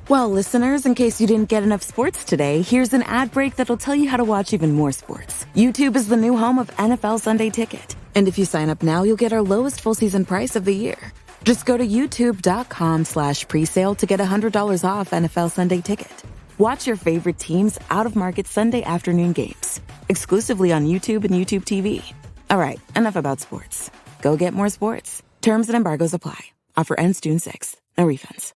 Well, listeners, in case you didn't get enough sports today, here's an ad break that'll tell you how to watch even more sports. YouTube is the new home of NFL Sunday Ticket. And if you sign up now, you'll get our lowest full season price of the year. Just go to youtube.com/presale to get $100 off NFL Sunday Ticket. Watch your favorite teams out-of-market Sunday afternoon games, exclusively on YouTube and YouTube TV. All right, enough about sports. Go get more sports. Terms and embargoes apply. Offer ends June 6th. No refunds.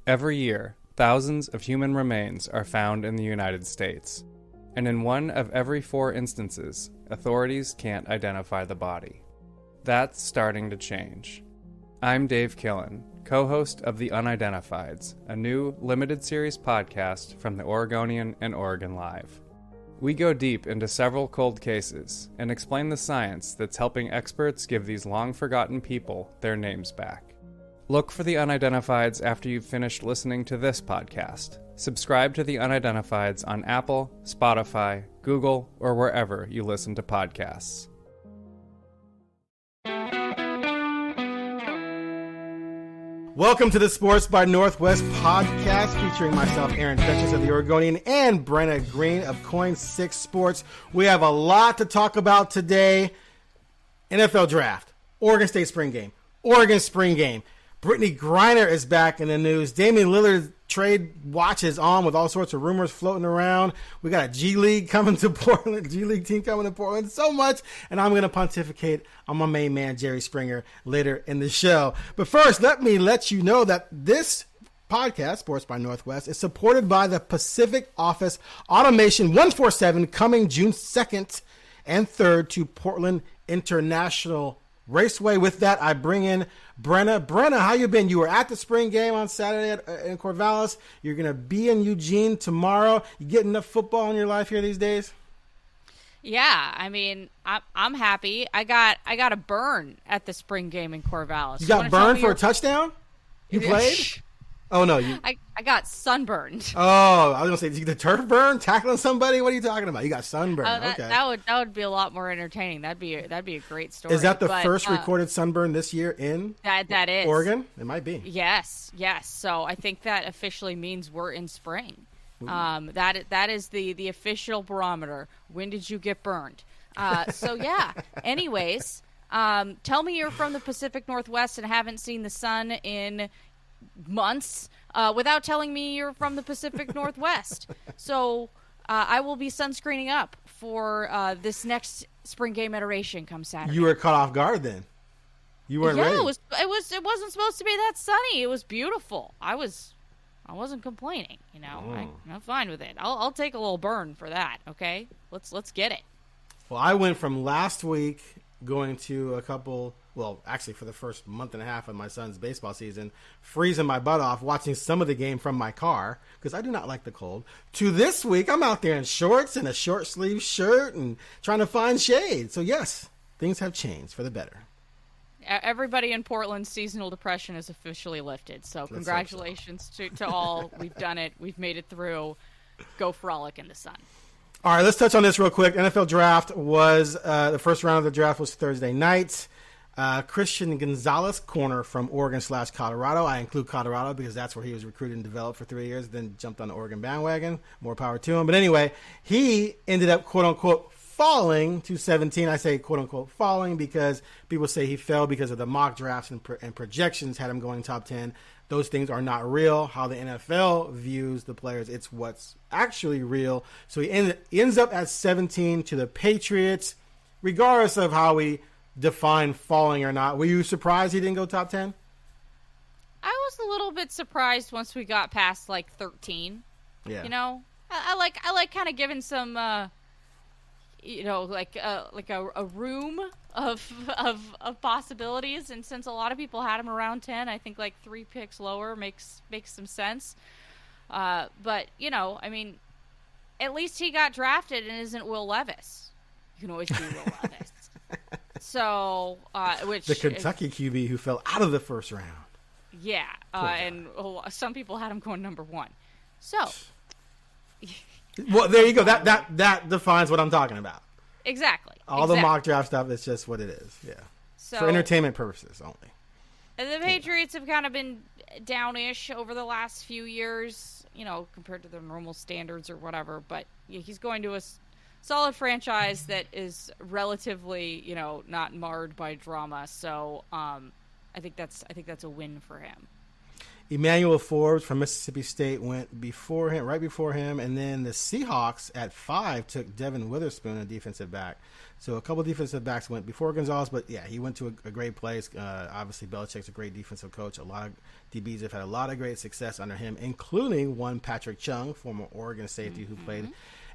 Every year, thousands of human remains are found in the United States. And in one of every 4 instances, authorities can't identify the body. That's starting to change. I'm Dave Killen, co-host of The Unidentifieds, a new limited series podcast from the Oregonian and Oregon Live. We go deep into several cold cases and explain the science that's helping experts give these long-forgotten people their names back. Look for The Unidentifieds after you've finished listening to this podcast. Subscribe to The Unidentifieds on Apple, Spotify, Google, or wherever you listen to podcasts. Welcome to the Sports by Northwest podcast featuring myself, Aaron Fentress of the Oregonian, and Brenna Greene of KOIN 6 Sports. We have a lot to talk about today. NFL Draft, Oregon State Spring Game, Oregon Spring Game. Brittney Griner is back in the news. Damian Lillard trade watch is on with all sorts of rumors floating around. We got a G League coming to Portland, G League team coming to Portland. So much, and I'm going to pontificate on my main man, Jerry Springer, later in the show. But first, let me let you know that this podcast, Sports by Northwest, is supported by the Pacific Office Automation 147 coming June 2nd and 3rd to Portland International Raceway. With that, I bring in Brenna. Brenna, how you been? You were at the spring game on Saturday in Corvallis. You're going to be in Eugene tomorrow. You getting enough football in your life here these days? Yeah, I mean, I'm happy. I got a burn at the spring game in Corvallis. You got burned for a touchdown? You played? Oh, no. I got sunburned. Oh, I was going to say, the turf burn? Tackling somebody? What are you talking about? You got sunburned. Okay. That would be a lot more entertaining. That'd be a great story. Is that the first recorded sunburn this year in that is Oregon? It might be. Yes. So I think that officially means we're in spring. That is the official barometer. When did you get burned? So yeah. Anyways, tell me you're from the Pacific Northwest and haven't seen the sun in months without telling me you're from the Pacific Northwest. So I will be sunscreening up for this next spring game iteration come Saturday. You were caught off guard then. You weren't ready. Yeah, it wasn't supposed to be that sunny. It was beautiful. I wasn't complaining, you know. I'm fine with it. I'll take a little burn for that, okay? Let's get it. Well, I went from last week going to a couple, well, actually for the first month and a half of my son's baseball season, freezing my butt off, watching some of the game from my car, because I do not like the cold, to this week, I'm out there in shorts and a short sleeve shirt and trying to find shade. So yes, things have changed for the better. Everybody in Portland's seasonal depression is officially lifted. So congratulations to all. We've done it. We've made it through. Go frolic in the sun. All right, let's touch on this real quick. NFL draft was, the first round of the draft was Thursday night. Christian Gonzalez, corner from Oregon/Colorado. I include Colorado because that's where he was recruited and developed for 3 years, then jumped on the Oregon bandwagon. More power to him. But anyway, he ended up, quote-unquote, falling to 17. I say quote-unquote falling because people say he fell because of the mock drafts and projections had him going top 10. Those things are not real. How the NFL views the players, it's what's actually real. So he ends up at 17 to the Patriots. Regardless of how we define falling or not, were you surprised he didn't go top 10? I was a little bit surprised once we got past like 13. Yeah. You know, I like kind of giving some like a room of possibilities, and since a lot of people had him around 10, I think like 3 picks lower makes some sense. But I mean, at least he got drafted and isn't Will Levis. You can always be Will Levis. So, which the Kentucky QB who fell out of the first round. Yeah, and some people had him going number 1. So. Well, there you go. That defines what I'm talking about. Exactly. All the mock draft stuff is just what it is. Yeah. So, for entertainment purposes only. And the Patriots have kind of been downish over the last few years, compared to the normal standards or whatever. But he's going to a solid franchise that is relatively, not marred by drama. So I think that's a win for him. Emmanuel Forbes from Mississippi State went right before him, and then the Seahawks at 5 took Devin Witherspoon, a defensive back. So a couple defensive backs went before Gonzalez, but yeah, he went to a great place. Obviously, Belichick's a great defensive coach. A lot of DBs have had a lot of great success under him, including one Patrick Chung, former Oregon safety who played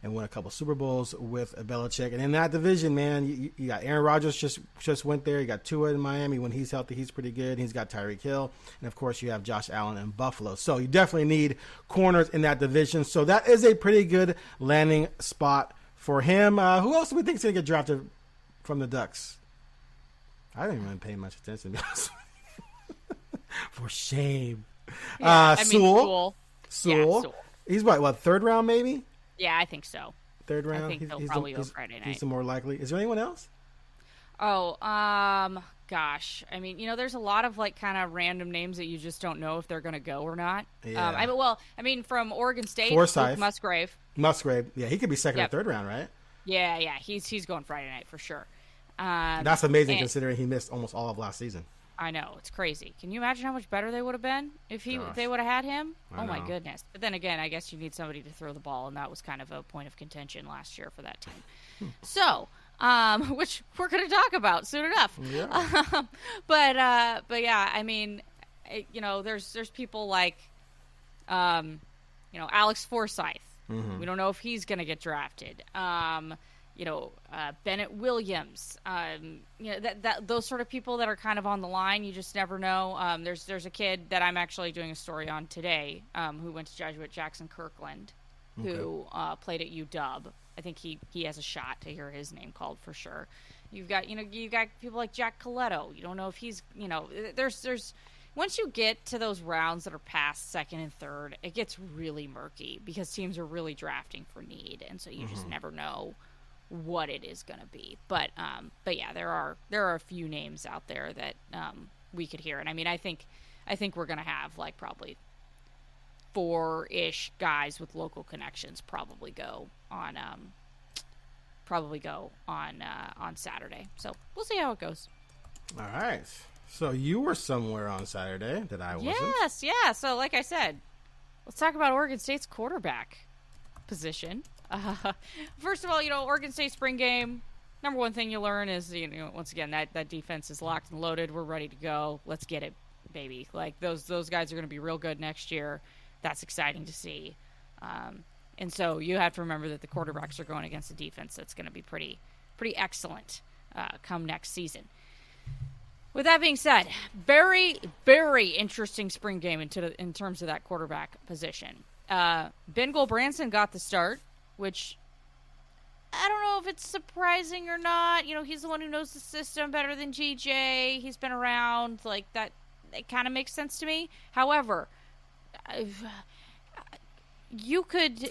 and won a couple Super Bowls with Belichick. And in that division, man, you got Aaron Rodgers just went there. You got Tua in Miami. When he's healthy, he's pretty good. He's got Tyreek Hill. And, of course, you have Josh Allen in Buffalo. So you definitely need corners in that division. So that is a pretty good landing spot for him. Who else do we think is going to get drafted from the Ducks? I didn't even pay much attention, to be honest. For shame. Sewell. Sewell. He's what, third round maybe? Yeah, I think so. Third round? I think he'll probably go Friday night. He's the more likely. Is there anyone else? Oh, gosh. I mean, there's a lot of kind of random names that you just don't know if they're going to go or not. Yeah. From Oregon State, Forsyth. Musgrave. Yeah, he could be second or third round, right? Yeah, he's going Friday night for sure. That's amazing considering he missed almost all of last season. I know, it's crazy. Can you imagine how much better they would have been if they would have had him? Oh my goodness! But then again, I guess you need somebody to throw the ball, and that was kind of a point of contention last year for that team. So, which we're going to talk about soon enough. Yeah. But yeah, I mean, there's people like, Alex Forsyth. Mm-hmm. We don't know if he's going to get drafted. Bennett Williams, those sort of people that are kind of on the line. You just never know. There's a kid that I'm actually doing a story on today, who went to Jesuit, Jackson Kirkland, who played at UW. I think he has a shot to hear his name called for sure. You've got people like Jack Coletto. You don't know if he's there's once you get to those rounds that are past second and third, it gets really murky because teams are really drafting for need, and so you just never know what it is going to be. But yeah, there are a few names out there that we could hear, and I mean, I think we're going to have probably 4-ish guys with local connections probably go on Saturday. So we'll see how it goes. All right. So you were somewhere on Saturday that I wasn't. Yes, yeah. So like I said, let's talk about Oregon State's quarterback position. First of all, Oregon State spring game, number one thing you learn is, once again, that defense is locked and loaded. We're ready to go. Let's get it, baby. Those guys are going to be real good next year. That's exciting to see. And so you have to remember that the quarterbacks are going against a defense that's going to be pretty excellent come next season. With that being said, very, very interesting spring game in terms of that quarterback position. Ben Gulbranson got the start, which I don't know if it's surprising or not. He's the one who knows the system better than GJ. He's been around. That. It kind of makes sense to me. However, you could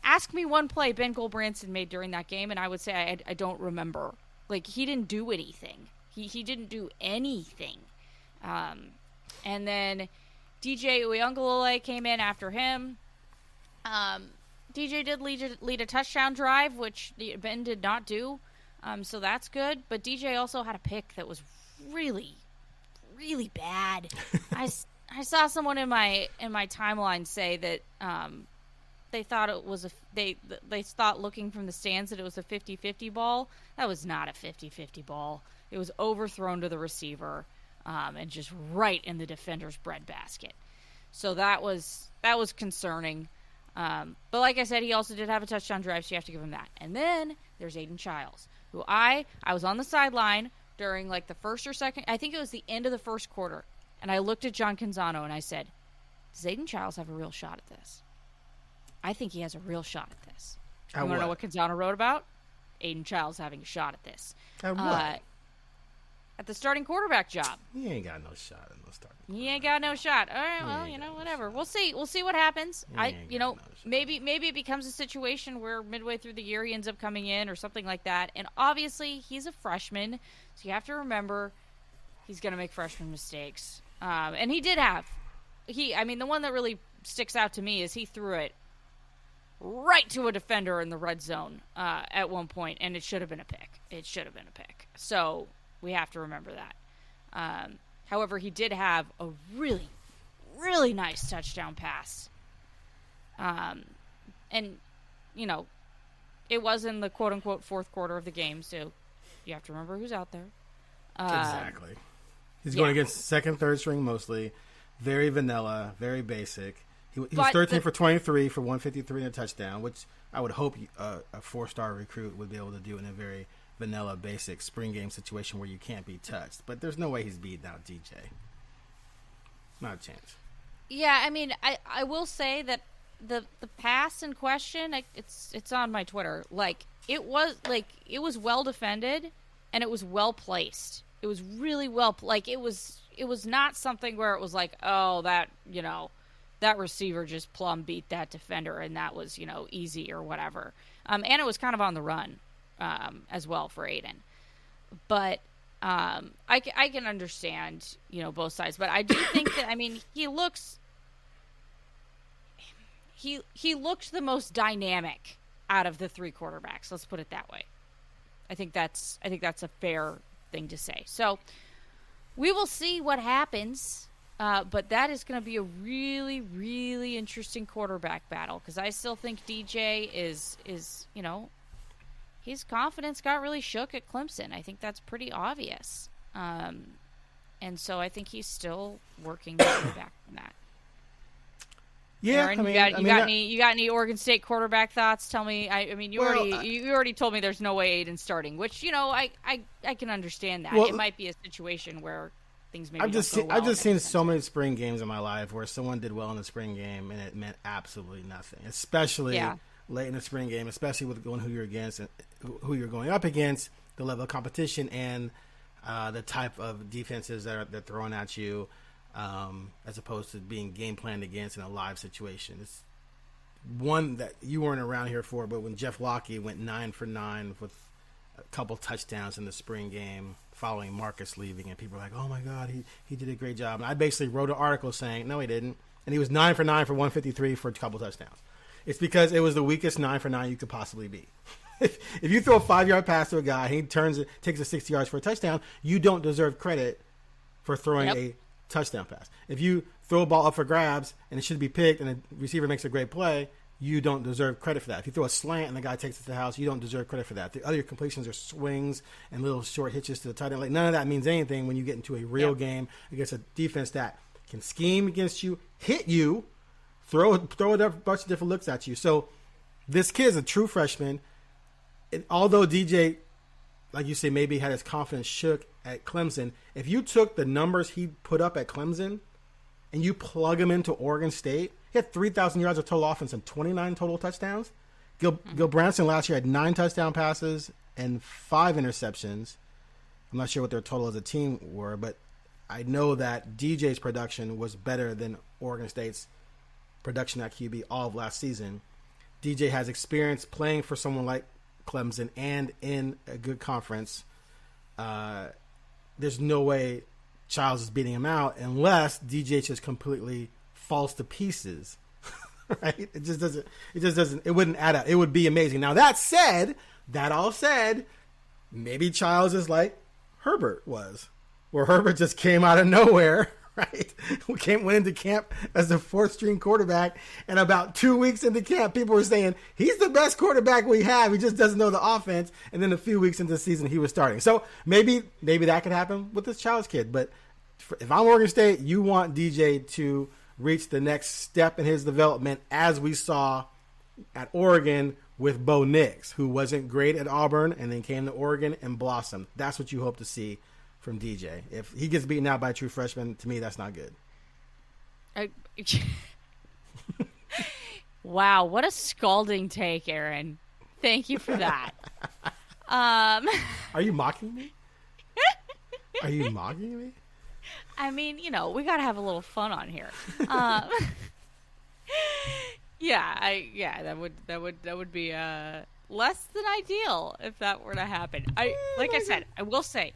ask me one play Ben Gulbranson made during that game, and I would say I don't remember. He didn't do anything. He didn't do anything. And then DJ Uyunglele came in after him. DJ did lead a touchdown drive, which Ben did not do. So that's good. But DJ also had a pick that was really, really bad. I saw someone in my timeline say that they thought it was they thought looking from the stands that it was a 50-50 ball. That was not a 50-50 ball. It was overthrown to the receiver and just right in the defender's breadbasket. So that was concerning. But like I said, he also did have a touchdown drive, so you have to give him that. And then there's Aiden Childs, who I was on the sideline during the first or second, I think it was the end of the first quarter, and I looked at John Canzano and I said, does Aiden Childs have a real shot at this? I think he has a real shot at this. You want to know what Canzano wrote about? Aiden Childs having a shot at this. At what? At the starting quarterback job. He ain't got no shot in the starting. He ain't got no shot. All right, well, whatever. We'll see. We'll see what happens. Maybe it becomes a situation where midway through the year he ends up coming in or something like that. And obviously he's a freshman, so you have to remember he's going to make freshman mistakes. And he did have the one that really sticks out to me is he threw it right to a defender in the red zone at one point, and it should have been a pick. So we have to remember that. However, he did have a really, really nice touchdown pass. And, it was in the quote-unquote fourth quarter of the game, so you have to remember who's out there. Exactly. He's going against second, third string mostly. Very vanilla, very basic. He was 13 for 23 for 153 and a touchdown, which I would hope a 4-star recruit would be able to do in a very vanilla, basic spring game situation where you can't be touched. But there's no way he's beating out DJ. Not a chance. Yeah, I will say that the pass in question, it's on my Twitter. It was well defended and it was well placed. It was really well it was not something where it was like, oh, that receiver just plumb beat that defender and that was, easy or whatever. And it was kind of on the run as well for Aiden. But I can understand, both sides. But I do think that, he looked the most dynamic out of the three quarterbacks. Let's put it that way. I think that's a fair thing to say. So we will see what happens. But that is going to be a really, really interesting quarterback battle because I still think DJ is his confidence got really shook at Clemson. I think that's pretty obvious. And so I think he's still working his way back from that. Yeah, Aaron, you got any Oregon State quarterback thoughts? Tell me. You already told me there's no way Aiden's starting, which I can understand that. Well, it might be a situation where things maybe I've just seen so many spring games in my life where someone did well in the spring game and it meant absolutely nothing, especially late in the spring game, especially with who you're against and who you're going up against, the level of competition and the type of defenses that they're throwing at you. As opposed to being game planned against in a live situation. It's one that you weren't around here for, but when Jeff Locke went 9 for 9 with a couple touchdowns in the spring game following Marcus leaving, and people were like, oh my God, he did a great job. And I basically wrote an article saying, no, he didn't. And he was 9 for 9 for 153 for a couple touchdowns. It's because it was the weakest 9 for 9 you could possibly be. If you throw a 5-yard pass to a guy, he takes it 60 yards for a touchdown, you don't deserve credit for throwing a touchdown pass. If you throw a ball up for grabs and it should be picked and the receiver makes a great play, you don't deserve credit for that. If you throw a slant and the guy takes it to the house, you don't deserve credit for that. The other completions are swings and little short hitches to the tight end. None of that means anything when you get into a real game against a defense that can scheme against you, hit you, throw a bunch of different looks at you. So this kid's a true freshman. And although DJ, like you say, maybe had his confidence shook at Clemson, if you took the numbers he put up at Clemson and you plug him into Oregon State, he had 3,000 yards of total offense and 29 total touchdowns. Gil Branson last year had 9 touchdown passes and 5 interceptions. I'm not sure what their total as a team were, but I know that DJ's production was better than Oregon State's production at QB all of last season. DJ has experience playing for someone like Clemson and in a good conference. There's no way Childs is beating him out unless DJ just completely falls to pieces. Right? It just doesn't. It wouldn't add up. It would be amazing. Now that all said, maybe Childs is like Herbert was, where Herbert just came out of nowhere. Right? Went into camp as the 4th-string quarterback, and about 2 weeks into camp, people were saying, he's the best quarterback we have. He just doesn't know the offense. And then a few weeks into the season, he was starting. So maybe that could happen with this Childs kid. But if I'm Oregon State, you want DJ to reach the next step in his development, as we saw at Oregon with Bo Nix, who wasn't great at Auburn and then came to Oregon and blossomed. That's what you hope to see from DJ. If he gets beaten out by a true freshman, to me, that's not good. Wow, what a scalding take, Aaron. Thank you for that. Are you mocking me? Are you mocking me? We got to have a little fun on here. That would be less than ideal if that were to happen. I will say,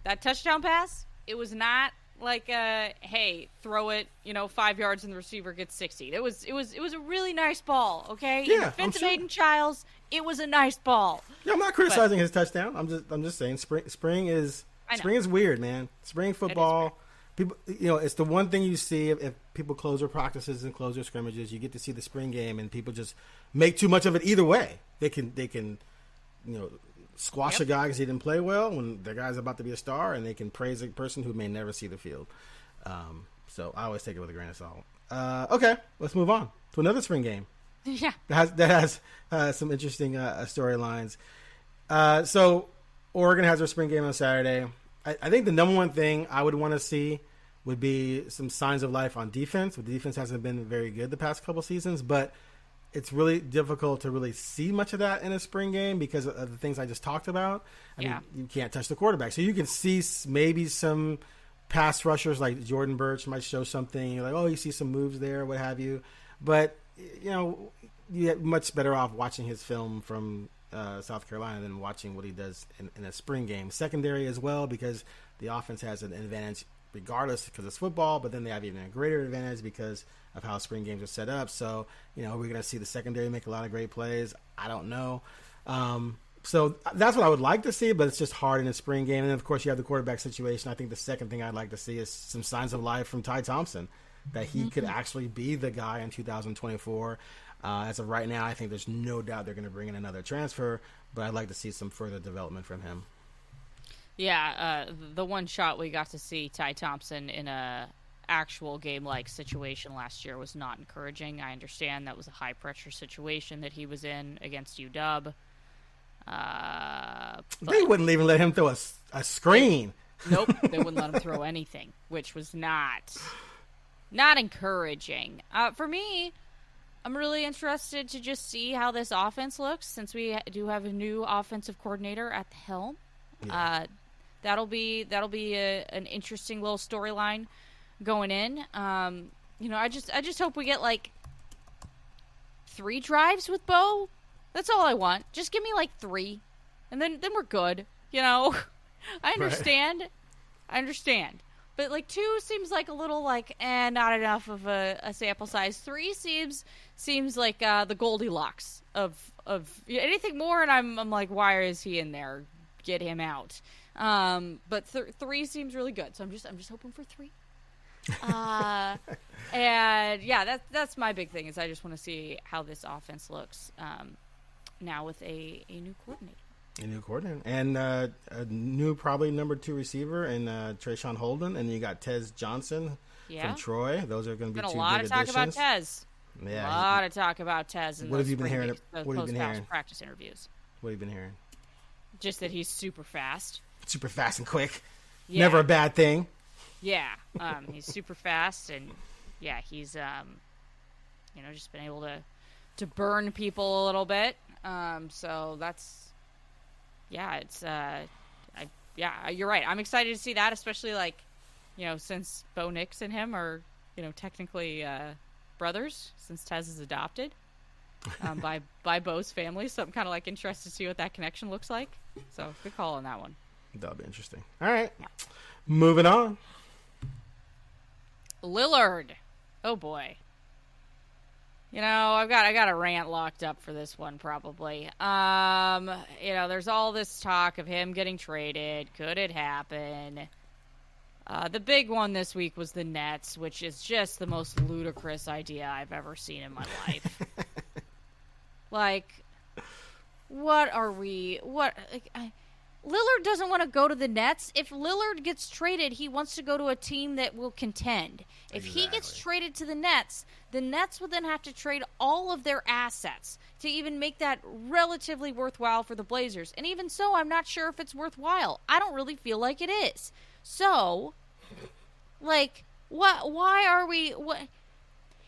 that touchdown pass, it was not like hey, throw it, 5 yards and the receiver gets 60. It was a really nice ball, okay? Yeah, in defense I'm of Aiden Childs, it was a nice ball. Yeah, I'm not criticizing his touchdown. I'm just saying spring is weird, man. Spring football, people, it's the one thing you see if people close their practices and close their scrimmages. You get to see the spring game, and people just make too much of it either way. They can squash a guy because he didn't play well when the guy's about to be a star, and they can praise a person who may never see the field. So I always take it with a grain of salt. Okay, let's move on to another spring game. Yeah, that has some interesting storylines. So Oregon has their spring game on Saturday. I think the number one thing I would want to see would be some signs of life on defense. The defense hasn't been very good the past couple seasons, but it's really difficult to really see much of that in a spring game because of the things I just talked about. I mean, you can't touch the quarterback. So you can see maybe some pass rushers like Jordan Birch might show something. You're like, oh, you see some moves there, what have you. But, you're much better off watching his film from South Carolina than watching what he does in a spring game. Secondary as well, because the offense has an advantage regardless because it's football, but then they have even a greater advantage because of how spring games are set up. So, we're going to see the secondary make a lot of great plays. I don't know. So that's what I would like to see, but it's just hard in a spring game. And then, of course, you have the quarterback situation. I think the second thing I'd like to see is some signs of life from Ty Thompson, that he could actually be the guy in 2024. As of right now, I think there's no doubt they're going to bring in another transfer, but I'd like to see some further development from him. Yeah, the one shot we got to see Ty Thompson in a actual game-like situation last year was not encouraging. I understand that was a high-pressure situation that he was in against UW. They wouldn't even let him throw a screen. Nope, they wouldn't let him throw anything, which was not encouraging. For me, I'm really interested to just see how this offense looks since we do have a new offensive coordinator at the helm. Yeah. That'll be an interesting little storyline going in. I just hope we get like 3 drives with Bo. That's all I want. Just give me like 3, and then we're good. I understand. Right. I understand. But like 2 seems like a little like not enough of a sample size. 3 seems like the Goldilocks of anything more, and I'm like, why is he in there? Get him out. But 3 seems really good. So I'm just hoping for 3. And yeah, that's my big thing is I just want to see how this offense looks now with a new coordinator. A new coordinator. And a new probably number 2 receiver in Trayshawn Holden. And you got Tez Johnson from Troy. Those are going to be 2 big additions. A lot of talk about Tez. Yeah. A lot of talk about Tez in what those have you been hearing? practice interviews. What have you been hearing? Just that he's super fast. Super fast and quick. Yeah. Never a bad thing. Yeah. He's super fast, and yeah, he's just been able to burn people a little bit. So that's it's you're right. I'm excited to see that, especially like, since Bo Nix and him are, technically brothers, since Tez is adopted by Bo's family. So I'm kind of like interested to see what that connection looks like. So good call on that one. That'll be interesting. All right. Yeah. Moving on. Lillard. Oh boy. I got a rant locked up for this one probably. There's all this talk of him getting traded. Could it happen? The big one this week was the Nets, which is just the most ludicrous idea I've ever seen in my life. Like, what are we? Lillard doesn't want to go to the Nets. If Lillard gets traded, he wants to go to a team that will contend. If he gets traded to the Nets will then have to trade all of their assets to even make that relatively worthwhile for the Blazers. And even so, I'm not sure if it's worthwhile. I don't really feel like it is. So, like, why are we...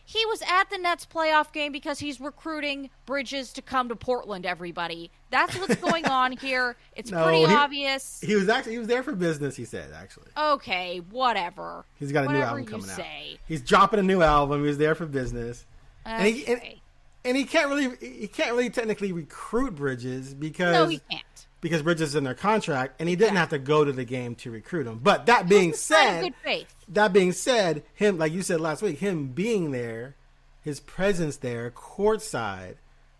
He was at the Nets playoff game because he's recruiting Bridges to come to Portland, everybody. That's what's going on here. It's pretty obvious. He was there for business, he said, actually. Okay, whatever. He's got a new album coming out. He's dropping a new album. He was there for business. Okay. And he can't really technically recruit Bridges because... No, he can't. because Bridges is in their contract, and he didn't have to go to the game to recruit him. But that being said, good faith. That being said, him, like you said last week, him being there, his presence there, courtside,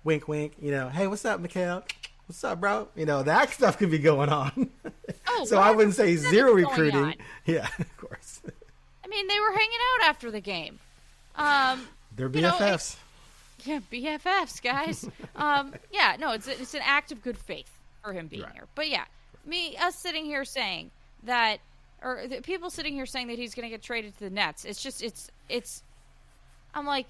wink, wink, hey, what's up, Mikhail? What's up, bro? That stuff could be going on. Oh, so I wouldn't say zero recruiting. On. Yeah, of course. I mean, they were hanging out after the game. They're BFFs. Yeah, BFFs, guys. It's an act of good faith for him being here. But yeah, us sitting here saying that, or the people sitting here saying that he's going to get traded to the Nets. I'm like,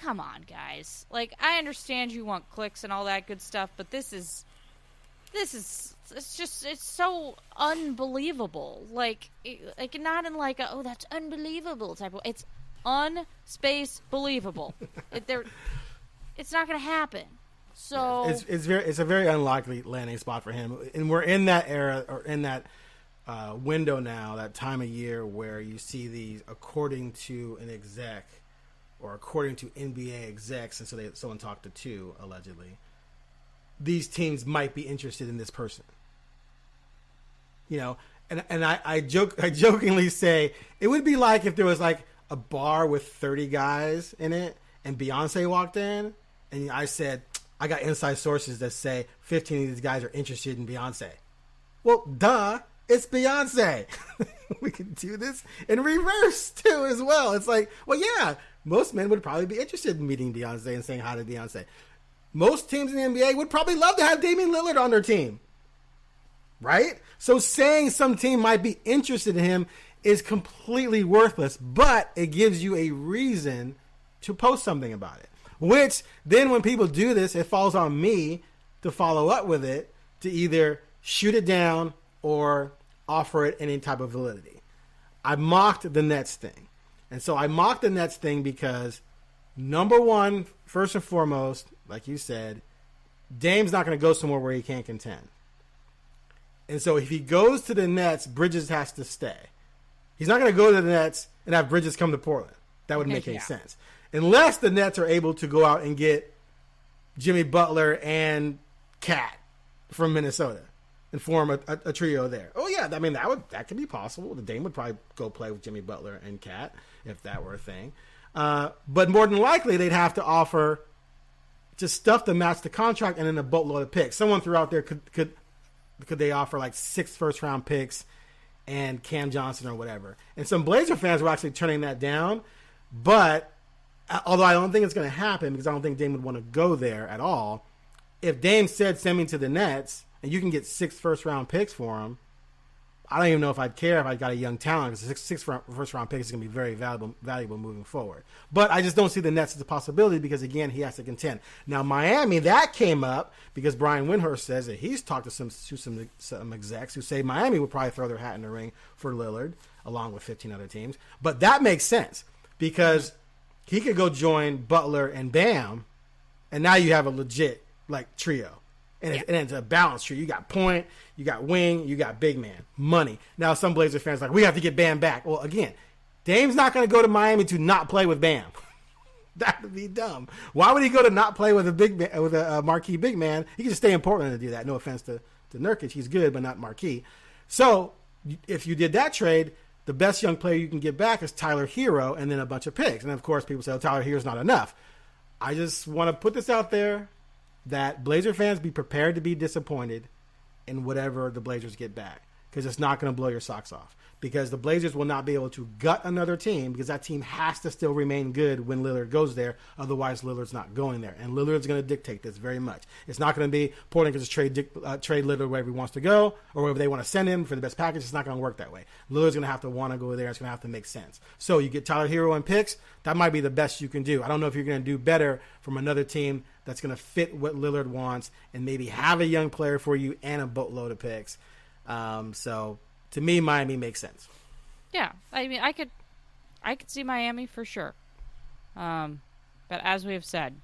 come on, guys. Like, I understand you want clicks and all that good stuff, but it's so unbelievable. Like not in like a, that's unbelievable type of, it's unspace believable. It's not going to happen. So it's a very unlikely landing spot for him, and we're in that era, or in that window now, that time of year where you see these, according to an exec, or according to NBA execs, and so someone talked to two allegedly, these teams might be interested in this person. And I jokingly say it would be like if there was like a bar with 30 guys in it, and Beyonce walked in, and I said, I got inside sources that say 15 of these guys are interested in Beyonce. Well, duh, it's Beyonce. We can do this in reverse too as well. It's like, well, yeah, most men would probably be interested in meeting Beyonce and saying hi to Beyonce. Most teams in the NBA would probably love to have Damian Lillard on their team. Right? So saying some team might be interested in him is completely worthless, but it gives you a reason to post something about it. Which then when people do this, it falls on me to follow up with it, to either shoot it down or offer it any type of validity. I mocked the Nets thing. And so I mocked the Nets thing because, number one, first and foremost, like you said, Dame's not going to go somewhere where he can't contend. And so if he goes to the Nets, Bridges has to stay. He's not going to go to the Nets and have Bridges come to Portland. That wouldn't make any sense. Unless the Nets are able to go out and get Jimmy Butler and Cat from Minnesota and form a trio there. Oh yeah, I mean that could be possible. The Dame would probably go play with Jimmy Butler and Cat if that were a thing. But more than likely they'd have to offer just stuff to match the contract and then a boatload of picks. Someone threw out there could they offer like 6 first-round picks and Cam Johnson or whatever. And some Blazer fans were actually turning that down, but although I don't think it's going to happen because I don't think Dame would want to go there at all, if Dame said send me to the Nets and you can get 6 first-round picks for him, I don't even know if I'd care if I got a young talent, because 6 first-round picks is going to be very valuable moving forward. But I just don't see the Nets as a possibility because, again, he has to contend. Now, Miami, that came up because Brian Windhorst says that he's talked to some execs who say Miami would probably throw their hat in the ring for Lillard, along with 15 other teams. But that makes sense because he could go join Butler and Bam, and now you have a legit trio. And it's a balanced trio. You got point, you got wing, you got big man, money. Now some Blazer fans are like, we have to get Bam back. Well, again, Dame's not going to go to Miami to not play with Bam. That would be dumb. Why would he go to not play with a marquee big man? He can just stay in Portland to do that. No offense to Nurkic, he's good, but not marquee. So if you did that trade, the best young player you can get back is Tyler Hero, and then a bunch of picks. And of course, people say, oh, Tyler Hero's not enough. I just want to put this out there, that Blazer fans be prepared to be disappointed in whatever the Blazers get back, because it's not going to blow your socks off, because the Blazers will not be able to gut another team, because that team has to still remain good when Lillard goes there. Otherwise, Lillard's not going there, and Lillard's going to dictate this very much. It's not going to be Portland can just trade Lillard wherever he wants to go or wherever they want to send him for the best package. It's not going to work that way. Lillard's going to have to want to go there. It's going to have to make sense. So you get Tyler Hero and picks. That might be the best you can do. I don't know if you're going to do better from another team that's going to fit what Lillard wants and maybe have a young player for you and a boatload of picks. So to me, Miami makes sense. Yeah, I mean, I could see Miami for sure. But as we have said,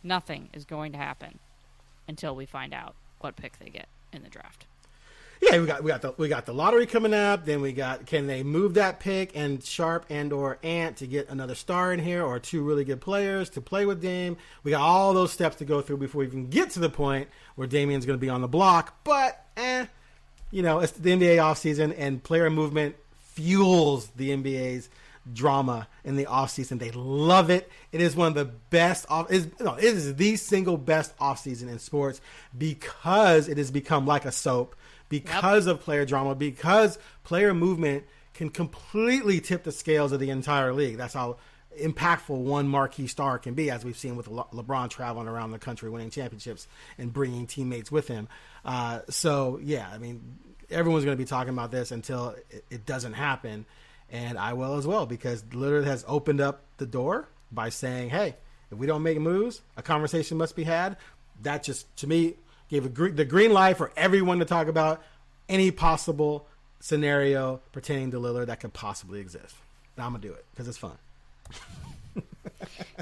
nothing is going to happen until we find out what pick they get in the draft. Yeah, we got the lottery coming up. Then we got, can they move that pick and Sharp and or Ant to get another star in here or two really good players to play with Dame? We got all those steps to go through before we even get to the point where Damian's going to be on the block. But it's the NBA offseason, and player movement fuels the NBA's drama in the offseason. They love it. It is one of the best it is the single best offseason in sports because it has become like a soap. Because of player drama, because player movement can completely tip the scales of the entire league. That's how impactful one marquee star can be, as we've seen with LeBron traveling around the country, winning championships and bringing teammates with him. Everyone's going to be talking about this until it doesn't happen, and I will as well, because Lillard has opened up the door by saying, hey, if we don't make moves, a conversation must be had. That just, to me, gave the green light for everyone to talk about any possible scenario pertaining to Lillard that could possibly exist. And I'm going to do it because it's fun.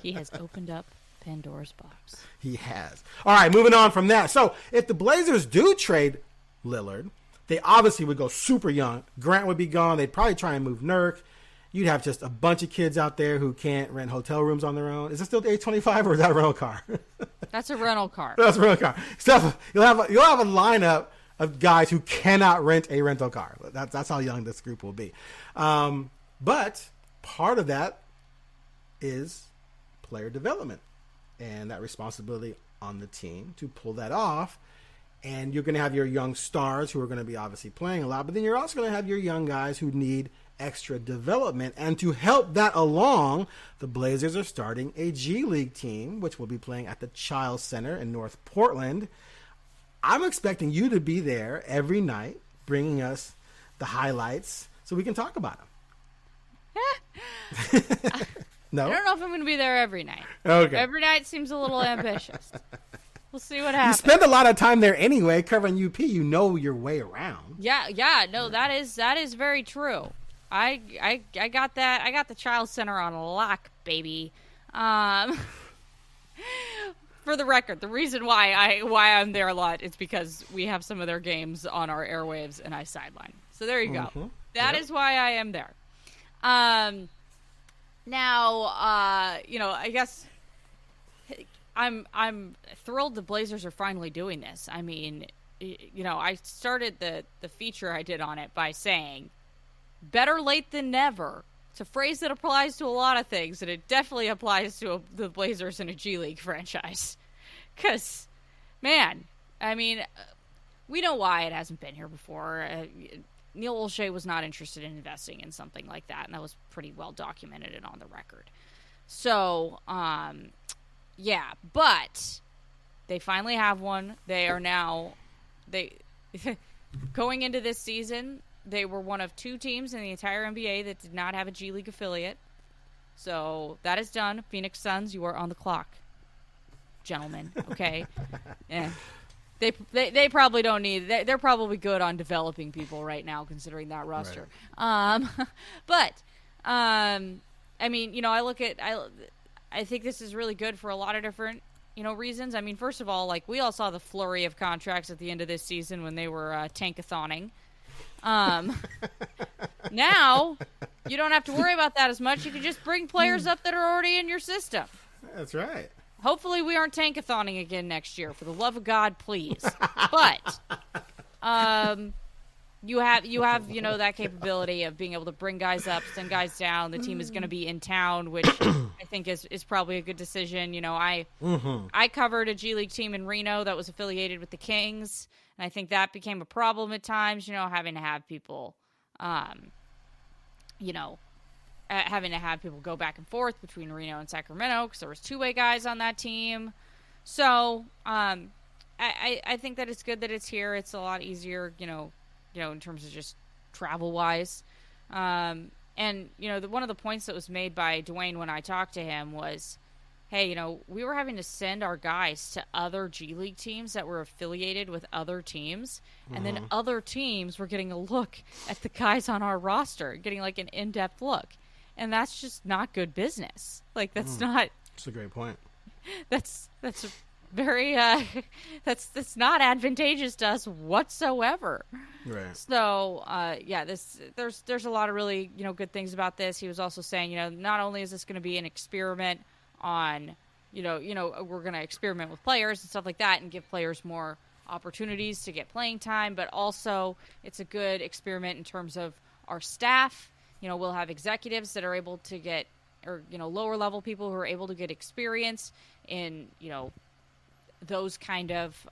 He has opened up Pandora's box. He has. All right, moving on from that. So if the Blazers do trade Lillard, they obviously would go super young. Grant would be gone. They'd probably try and move Nurk. You'd have just a bunch of kids out there who can't rent hotel rooms on their own. Is it still the 825 or is that a rental car? That's a rental car. That's a rental car. So you'll have a lineup of guys who cannot rent a rental car. That's how young this group will be. But part of that is player development and that responsibility on the team to pull that off. And you're going to have your young stars who are going to be obviously playing a lot, but then you're also going to have your young guys who need extra development. And to help that along, the Blazers are starting a G League team, which will be playing at the Chiles Center in North Portland. I'm expecting you to be there every night, bringing us the highlights so we can talk about them. No? I don't know if I'm going to be there every night. Okay. Every night seems a little ambitious. We'll see what happens. You spend a lot of time there anyway, covering UP. You know your way around. Yeah. No, that is very true. I got that. I got the Chiles Center on lock, baby. For the record, the reason why I'm there a lot is because we have some of their games on our airwaves and I sideline. So there you go. Mm-hmm. That is why I am there. Now, I guess I'm thrilled the Blazers are finally doing this. I mean, I started the feature I did on it by saying, better late than never. It's a phrase that applies to a lot of things, and it definitely applies to the Blazers in a G League franchise. Because, man, I mean, we know why it hasn't been here before. Neil Olshey was not interested in investing in something like that, and that was pretty well documented and on the record. So, yeah, but they finally have one. They are now, going into this season, they were one of two teams in the entire NBA that did not have a G League affiliate. So that is done. Phoenix Suns, you are on the clock, gentlemen. Okay, yeah. They probably don't need. They're probably good on developing people right now, considering that roster. Right. I mean, I think this is really good for a lot of different, reasons. I mean, first of all, like, we all saw the flurry of contracts at the end of this season when they were tankathoning. Now you don't have to worry about that as much. You can just bring players up that are already in your system. That's right. Hopefully we aren't tankathoning again next year. For the love of God, please. But you have that capability of being able to bring guys up, send guys down. The team is going to be in town, which I think is probably a good decision. I covered a G League team in Reno that was affiliated with the Kings, and I think that became a problem at times. Having to have people, having to have people go back and forth between Reno and Sacramento because there was two-way guys on that team. So I think that it's good that it's here. It's a lot easier, in terms of just travel-wise. And, one of the points that was made by Dwayne when I talked to him was, hey, we were having to send our guys to other G League teams that were affiliated with other teams, and then other teams were getting a look at the guys on our roster, getting like an in-depth look. And that's just not good business. Like, that's not. That's a great point. That's very that's not advantageous to us whatsoever. Right. So there's a lot of really good things about this. He was also saying not only is this going to be an experiment on we're going to experiment with players and stuff like that and give players more opportunities to get playing time, but also it's a good experiment in terms of our staff. We'll have executives that are able to get, or lower level people who are able to get experience in those kind of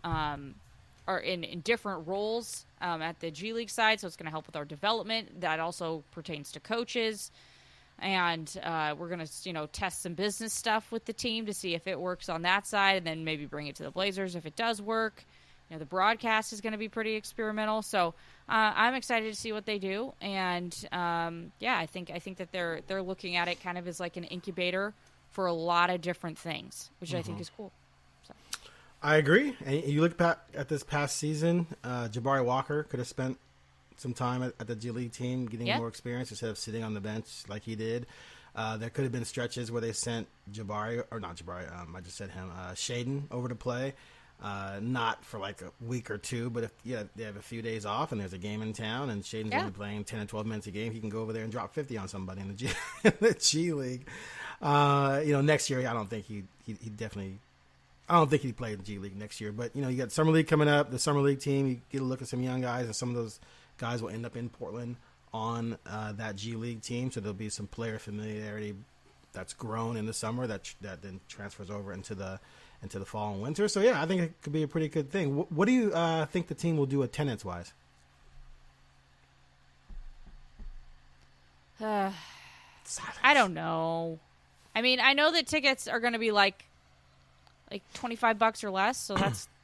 or in different roles at the G League side, so it's going to help with our development. That also pertains to coaches. And we're going to, test some business stuff with the team to see if it works on that side, and then maybe bring it to the Blazers if it does work. The broadcast is going to be pretty experimental. So I'm excited to see what they do. And, I think that they're looking at it kind of as like an incubator for a lot of different things, which I think is cool. So. I agree. And you look back at this past season, Jabari Walker could have spent some time at the G League team getting more experience instead of sitting on the bench like he did. There could have been stretches where they sent Shaden over to play, not for like a week or two, but if they have a few days off and there's a game in town and Shaden's only playing 10 and 12 minutes a game, he can go over there and drop 50 on somebody in the G League. Next year, I don't think he'd play in the G League next year, but you got Summer League coming up, the Summer League team, you get a look at some young guys, and some of those guys will end up in Portland on that G League team, so there'll be some player familiarity that's grown in the summer that then transfers over into the fall and winter. So I think it could be a pretty good thing. What do you think the team will do attendance wise? I don't know. I mean, I know that tickets are going to be like $25 or less, so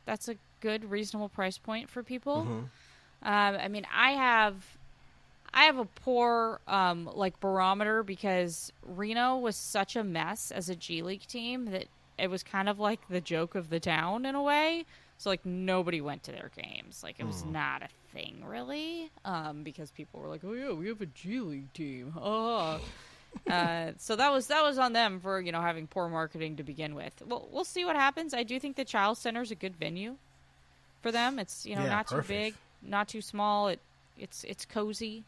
that's a good reasonable price point for people. Mm-hmm. I mean, I have a poor barometer because Reno was such a mess as a G League team that it was kind of like the joke of the town in a way. So like nobody went to their games. Like it was not a thing really, because people were like, "Oh yeah, we have a G League team." So that was on them for having poor marketing to begin with. Well, we'll see what happens. I do think the Child Center is a good venue for them. It's not perfect. Too big, not too small. It's cozy.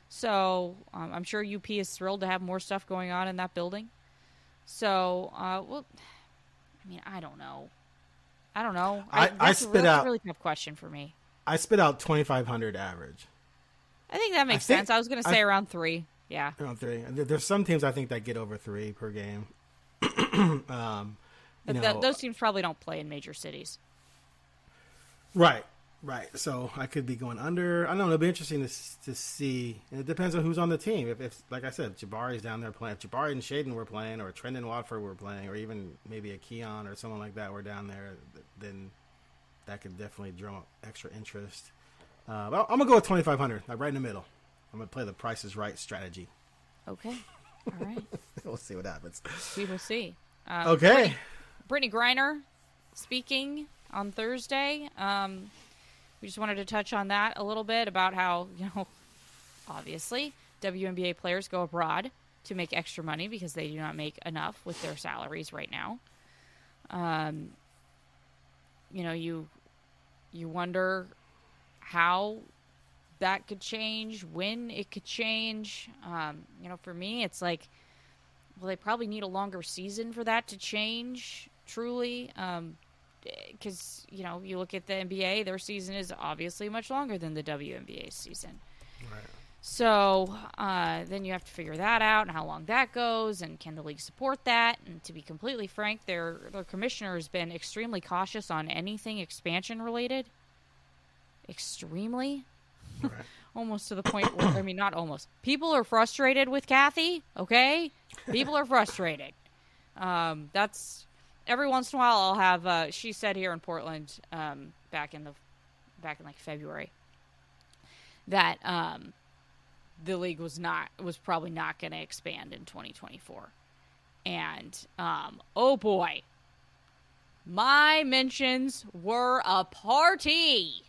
So I'm sure UP is thrilled to have more stuff going on in that building. So I don't know. That's a really tough question for me. I spit out 2,500 average. I think that makes sense. I was going to say around 3. Yeah. Around 3. There's some teams I think that get over 3 per game. Those teams probably don't play in major cities. Right. So I could be going under. I don't know. It'll be interesting to see. And it depends on who's on the team. If like I said, Jabari's down there playing. If Jabari and Shaden were playing, or Trendon Watford were playing, or even maybe a Keon or someone like that were down there, then that could definitely draw extra interest. But I'm going to go with 2,500, like right in the middle. I'm going to play the Price is Right strategy. Okay. All right. We'll see what happens. We will see. Okay. Brittney Griner speaking on Thursday. We just wanted to touch on that a little bit about how, obviously WNBA players go abroad to make extra money because they do not make enough with their salaries right now. You wonder how that could change, when it could change. For me, it's like, well, they probably need a longer season for that to change, truly. Because, you look at the NBA, their season is obviously much longer than the WNBA season. Right. So then you have to figure that out and how long that goes, and can the league support that? And to be completely frank, their commissioner has been extremely cautious on anything expansion related. Extremely. Right. Almost to the point where, not almost. People are frustrated with Kathy, okay? People are frustrated. That's... Every once in a while, I'll have. She said here in Portland, back in like February, that the league was probably not going to expand in 2024, and oh boy, my mentions were a party.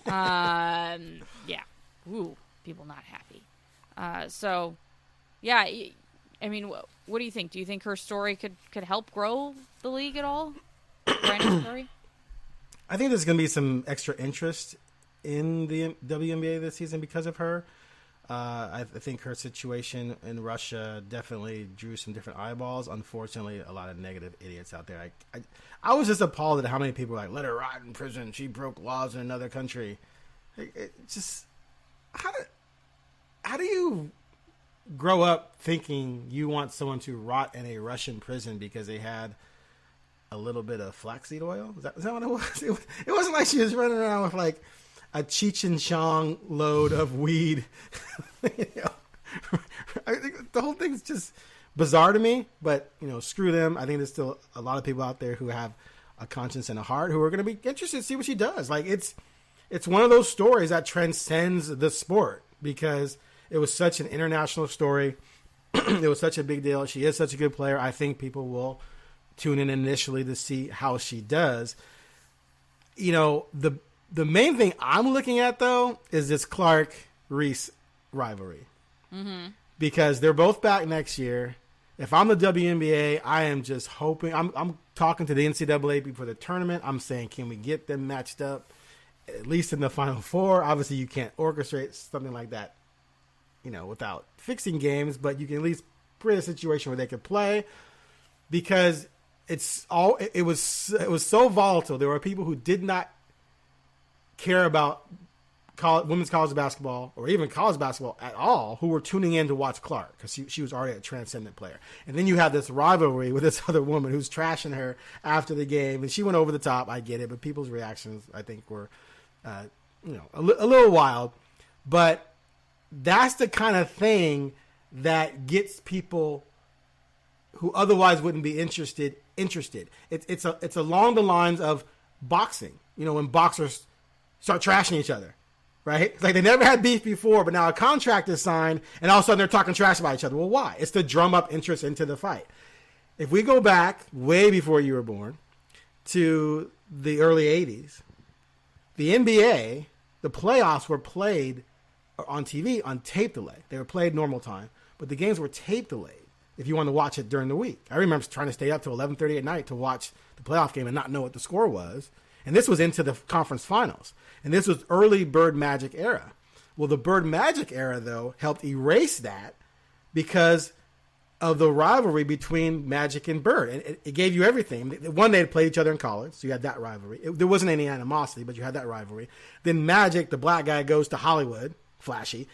Yeah, ooh, people not happy. So, yeah. I mean, what do you think? Do you think her story could help grow the league at all? Brittney's story? I think there's going to be some extra interest in the WNBA this season because of her. I think her situation in Russia definitely drew some different eyeballs. Unfortunately, a lot of negative idiots out there. I was just appalled at how many people were like, let her rot in prison. She broke laws in another country. How do you grow up thinking you want someone to rot in a Russian prison because they had a little bit of flaxseed oil? Is that what it was? It wasn't like she was running around with like a Cheech and Chong load of weed. I think the whole thing's just bizarre to me, but screw them. I think there's still a lot of people out there who have a conscience and a heart who are going to be interested to see what she does. Like it's one of those stories that transcends the sport because it was such an international story. It was such a big deal. She is such a good player. I think people will tune in initially to see how she does. The main thing I'm looking at, though, is this Clark-Reese rivalry. Mm-hmm. Because they're both back next year. If I'm the WNBA, I am just hoping. I'm talking to the NCAA before the tournament. I'm saying, can we get them matched up at least in the Final Four? Obviously, you can't orchestrate something like that, without fixing games. But you can at least create a situation where they could play. Because it was so volatile. There were people who did not care about women's college basketball or even college basketball at all who were tuning in to watch Clark because she was already a transcendent player. And then you have this rivalry with this other woman who's trashing her after the game, and she went over the top. I get it, but people's reactions, I think, were a little wild. But that's the kind of thing that gets people who otherwise wouldn't be interested. It's along the lines of boxing. When boxers start trashing each other, right? It's like they never had beef before, but now a contract is signed, and all of a sudden they're talking trash about each other. Well, why? It's to drum up interest into the fight. If we go back way before you were born to the early 80s, the NBA, the playoffs were played on TV on tape delay. They were played normal time, but the games were tape delayed if you wanted to watch it during the week. I remember trying to stay up till 11:30 at night to watch the playoff game and not know what the score was. And this was into the conference finals. And this was early Bird Magic era. Well, the Bird Magic era, though, helped erase that because of the rivalry between Magic and Bird. And it gave you everything. One, they had played each other in college, so you had that rivalry. There wasn't any animosity, but you had that rivalry. Then Magic, the black guy, goes to Hollywood, flashy.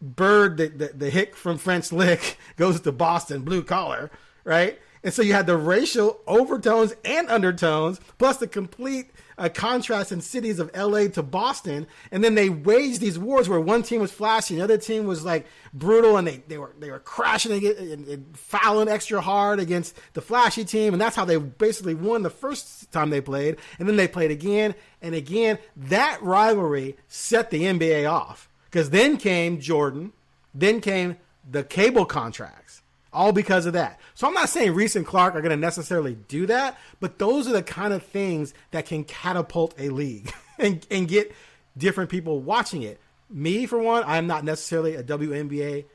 Bird, the hick from French Lick, goes to Boston, blue collar, right? And so you had the racial overtones and undertones, plus the complete contrast in cities of LA to Boston. And then they waged these wars where one team was flashy, the other team was like brutal, and they were crashing and fouling extra hard against the flashy team. And that's how they basically won the first time they played. And then they played again and again. That rivalry set the NBA off because then came Jordan, then came the cable contracts. All because of that. So I'm not saying Reese and Clark are going to necessarily do that, but those are the kind of things that can catapult a league and get different people watching it. Me, for one, I'm not necessarily a WNBA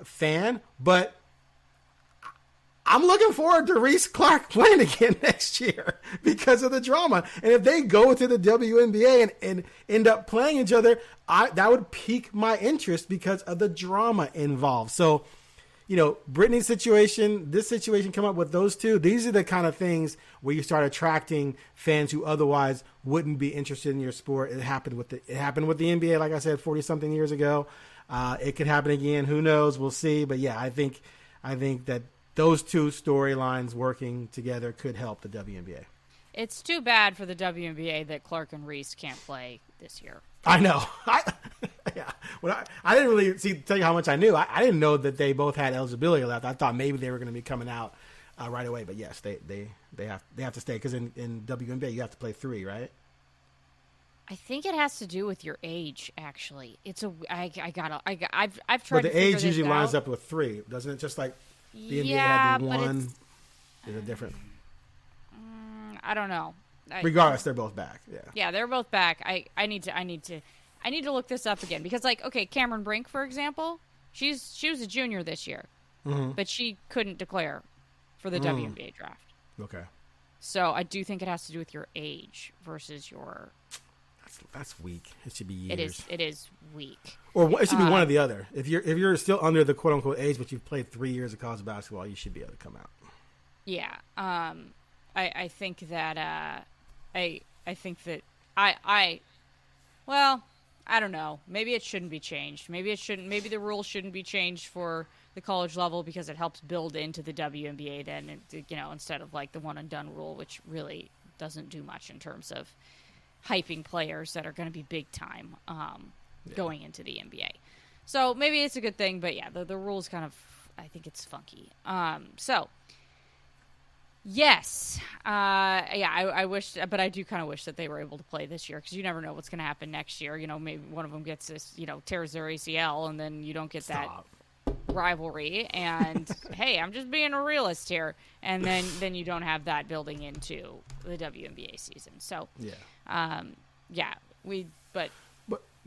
fan, but I'm looking forward to Reese Clark playing again next year because of the drama. And if they go to the WNBA and end up playing each other, that would pique my interest because of the drama involved. So, Brittney's situation, this situation, come up with those two. These are the kind of things where you start attracting fans who otherwise wouldn't be interested in your sport. It happened with the NBA, like I said, 40 something years ago. It could happen again. Who knows? We'll see. But yeah, I think that those two storylines working together could help the WNBA. It's too bad for the WNBA that Clark and Reese can't play this year. I know. Yeah. Well, I didn't really tell you how much I knew. I didn't know that they both had eligibility left. I thought maybe they were going to be coming out right away. But yes, they have to stay because in WNBA you have to play 3, right? I think it has to do with your age. Actually, I've tried. But the age usually lines up with 3, doesn't it? Just like the NBA had the 1. Is it different? I don't know. Regardless, they're both back. Yeah. Yeah, they're both back. I need to look this up again because, like, okay, Cameron Brink, for example, she was a junior this year. but she couldn't declare for the WNBA draft. Okay. So I do think it has to do with your age versus your. That's weak. It should be years. It is weak. Or it should be one or the other. If you're still under the quote unquote age, but you've played 3 years of college basketball, you should be able to come out. Yeah. I think that I don't know. Maybe it shouldn't be changed. Maybe the rules shouldn't be changed for the college level because it helps build into the WNBA then, instead of like the one and done rule, which really doesn't do much in terms of hyping players that are going to be big time going into the NBA. So maybe it's a good thing, but yeah, the rules kind of, I think it's funky. Yes. I wish, but I do kind of wish that they were able to play this year because you never know what's going to happen next year. Maybe one of them gets this, tears their ACL and then you don't get that rivalry. And hey, I'm just being a realist here. And then you don't have that building into the WNBA season. So, but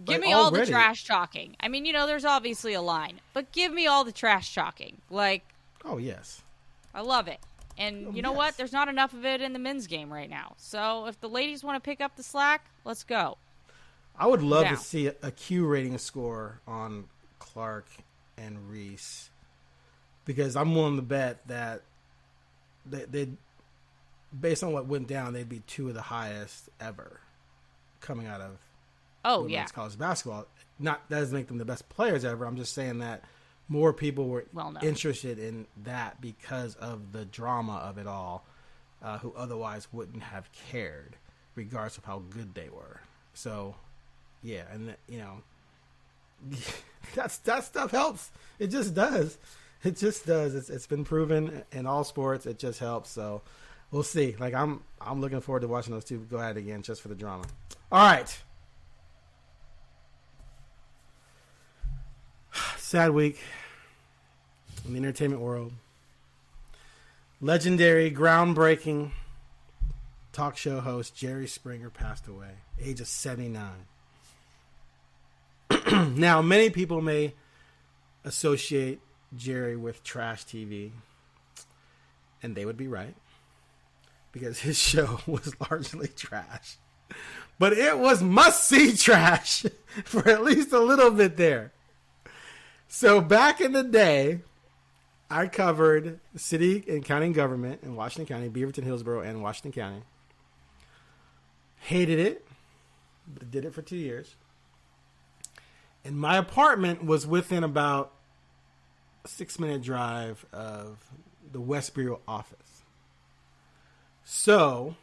give me all the trash talking. I mean, there's obviously a line, but give me all the trash talking. Like, oh, yes. I love it. And you know what? There's not enough of it in the men's game right now. So if the ladies want to pick up the slack, let's go. I would love to see a Q rating score on Clark and Reese because I'm willing to bet that they'd, based on what went down, they'd be 2 of the highest ever coming out of women's college basketball. That doesn't make them the best players ever. I'm just saying that more people were interested in that because of the drama of it all, who otherwise wouldn't have cared, regardless of how good they were. So, yeah, and that stuff helps. It just does. It just does. It's been proven in all sports. It just helps. So, we'll see. Like I'm looking forward to watching those two go at it again, just for the drama. All right. Sad week in the entertainment world. Legendary, groundbreaking talk show host Jerry Springer passed away, age of 79. Now, many people may associate Jerry with trash TV, and they would be right, because his show was largely trash. But it was must-see trash for at least a little bit there. So back in the day, I covered city and county government in Washington County, Beaverton, Hillsborough, and Washington County. Hated it, but did it for 2 years. And my apartment was within about a 6-minute drive of the West Bureau office. So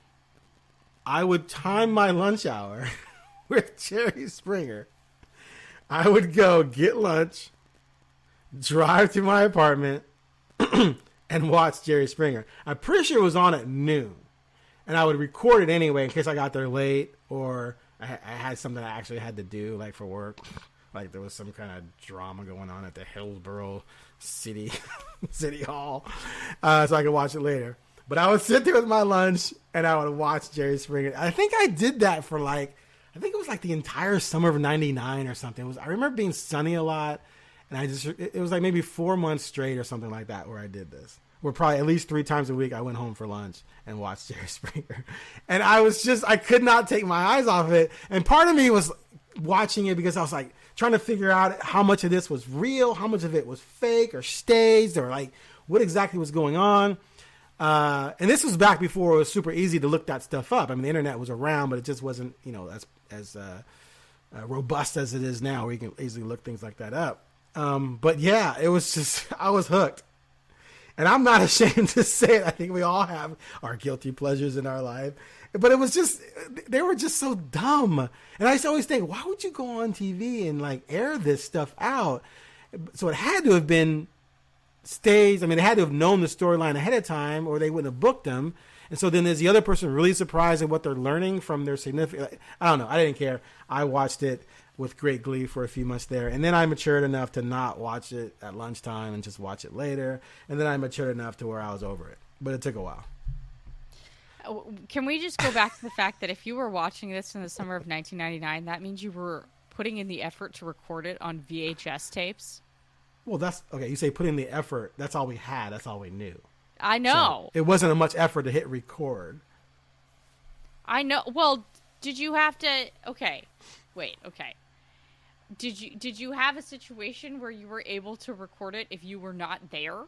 I would time my lunch hour with Jerry Springer. I would go get lunch, drive to my apartment, and watch Jerry Springer. I'm pretty sure it was on at noon. And I would record it anyway in case I got there late or I had something I actually had to do, like for work. Like there was some kind of drama going on at the Hillsborough City Hall. So I could watch it later. But I would sit there with my lunch and I would watch Jerry Springer. I think I did that for I think it was like the entire summer of 99 or something. I remember being sunny a lot. And it was like maybe 4 months straight or something like that where I did this. Where probably at least 3 times a week I went home for lunch and watched Jerry Springer. And I could not take my eyes off of it. And part of me was watching it because I was like trying to figure out how much of this was real, how much of it was fake or staged, or like what exactly was going on. And this was back before it was super easy to look that stuff up. I mean, the internet was around, but it just wasn't, as robust as it is now where you can easily look things like that up. But yeah, it was just, I was hooked. And I'm not ashamed to say it. I think we all have our guilty pleasures in our life. But it was just, they were just so dumb. And I used to always think, why would you go on TV and like air this stuff out? So it had to have been staged. I mean, they had to have known the storyline ahead of time or they wouldn't have booked them. And so then is the other person really surprised at what they're learning from their significant, I don't know. I didn't care. I watched it with great glee for a few months there. And then I matured enough to not watch it at lunchtime and just watch it later. And then I matured enough to where I was over it. But it took a while. Can we just go back to the fact that if you were watching this in the summer of 1999, that means you were putting in the effort to record it on VHS tapes? Well, that's okay. You say put in the effort. That's all we had. That's all we knew. I know. So it wasn't a much effort to hit record. I know. Well, did you have to? Okay, wait. Okay. Did you have a situation where you were able to record it if you were not there?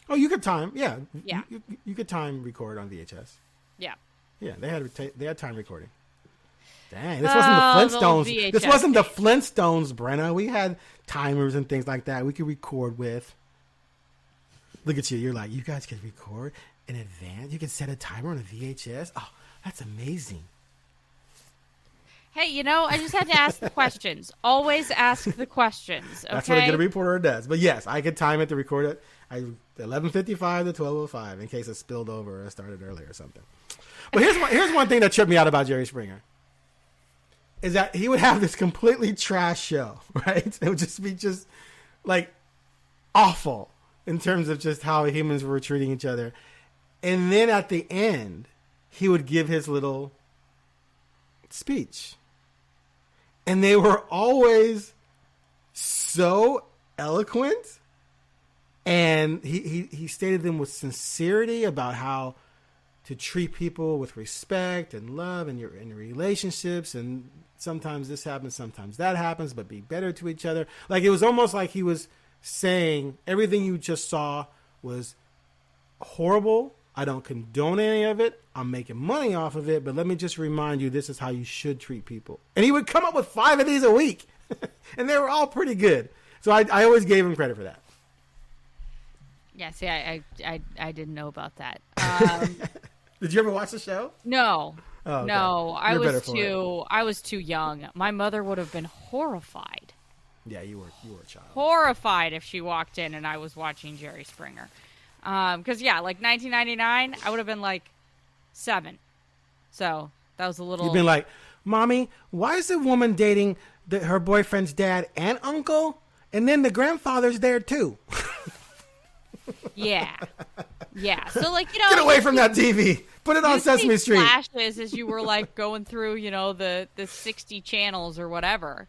Oh, you could time. Yeah. Yeah. You could time record on VHS. Yeah. Yeah, they had time recording. Dang, this wasn't the Flintstones. This wasn't the Flintstones, Brenna. We had timers and things like that we could record with. Look at you. You're like, you guys can record in advance. You can set a timer on a VHS. Oh, that's amazing. Hey, I just had to ask the questions. Always ask the questions, okay? That's what a good reporter does. But yes, I could time it to record it. 11:55 to 12:05 in case it spilled over or started early or something. But here's one thing that tripped me out about Jerry Springer. Is that he would have this completely trash show, right? It would just be like awful in terms of just how humans were treating each other. And then at the end, he would give his little speech. And they were always so eloquent. And he stated them with sincerity about how to treat people with respect and love in your relationships. And sometimes this happens, sometimes that happens, but be better to each other. Like, it was almost like he was saying everything you just saw was horrible. I don't condone any of it. I'm making money off of it, but let me just remind you, this is how you should treat people. And he would come up with 5 of these a week, and they were all pretty good. So I always gave him credit for that. Yeah, see, I didn't know about that. Did you ever watch the show? No. Oh, okay. No, I was too young. My mother would have been horrified. Yeah, you were a child. Horrified if she walked in and I was watching Jerry Springer. Because, yeah, like 1999, I would have been like 7. So that was a little... You've been like, Mommy, why is the woman dating her boyfriend's dad and uncle? And then the grandfather's there, too. Yeah. Yeah. So, like, Get away from that TV. Put it on Sesame Street. Flashes as you were, like, going through, the 60 channels or whatever.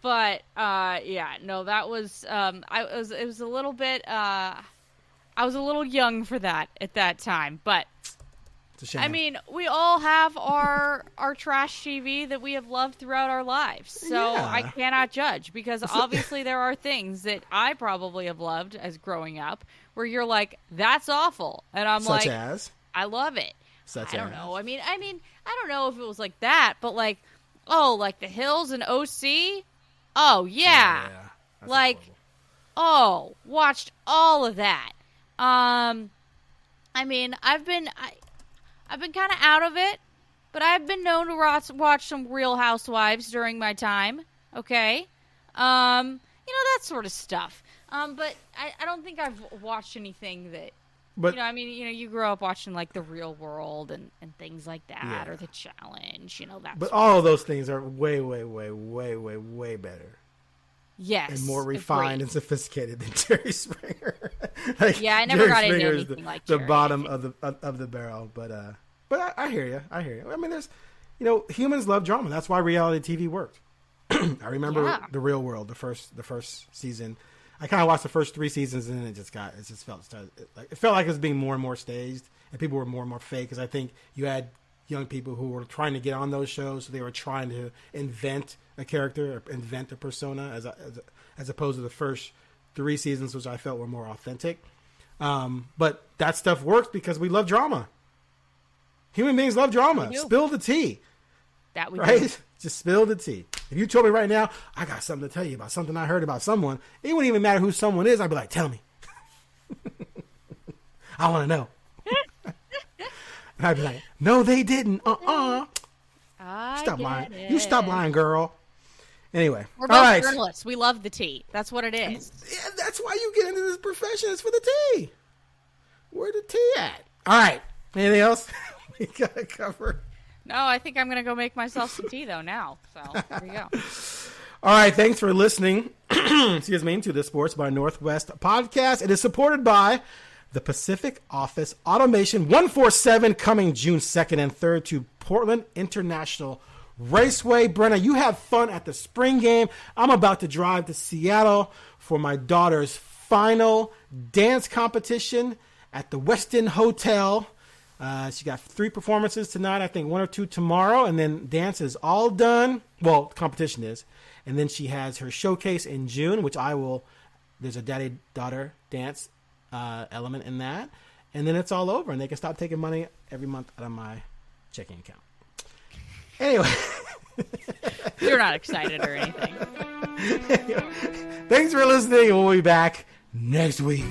But, yeah, no, that was... it was a little bit... I was a little young for that at that time, but it's a shame. I mean, we all have our trash TV that we have loved throughout our lives, so yeah. I cannot judge because obviously there are things that I probably have loved as growing up where you're like, that's awful, and I'm Such like, as? I love it. Such I don't as? know. I mean, I don't know if it was like that, but like, oh, like The Hills and OC. Oh yeah, That's like, horrible. watched all of that. I mean, I've been kind of out of it, but I've been known to watch some Real Housewives during my time. Okay, that sort of stuff. But I don't think I've watched anything that. But you grow up watching like The Real World and things like that, Yeah. or The Challenge. That. But all of those things are way, way, way, way, way, way better. Yes, And more refined and sophisticated than Jerry Springer. Yeah, I never got into Springer is anything like the Jerry. bottom of the barrel. But I hear you. I mean, there's, humans love drama. That's why reality TV worked. I remember The Real World, the first season. I kind of watched the first 3 seasons, and then it felt like it was being more and more staged, and people were more and more fake. Because I think you had young people who were trying to get on those shows, so they were trying to invent a character or invent a persona, as opposed to the first 3 seasons, which I felt were more authentic. But that stuff works because we love drama. Human beings love drama. Spill the tea. That we right? do. Just spill the tea. If you told me right now, I got something to tell you about something I heard about someone, it wouldn't even matter who someone is. I'd be like, tell me. I want to know. And I'd be like, no, they didn't. Stop lying. You stop lying, girl. Anyway. We're both journalists. We love the tea. That's what it is. Yeah, that's why you get into this profession. It's for the tea. Where the tea at? All right. Anything else we got to cover? No, I think I'm going to go make myself some tea, though, now. So, there you go. All right. Thanks for listening, to the Sports by Northwest podcast. It is supported by the Pacific Office Automation 147, coming June 2nd and 3rd to Portland International Raceway. Brenna, you have fun at the spring game. I'm about to drive to Seattle for my daughter's final dance competition at the Westin Hotel. She got 3 performances tonight, I think 1 or 2 tomorrow, and then dance is all done. Well, competition is. And then she has her showcase in June, which there's a daddy-daughter dance element in that. And then it's all over, and they can stop taking money every month out of my checking account. Anyway. You're not excited or anything. Thanks for listening, and we'll be back next week.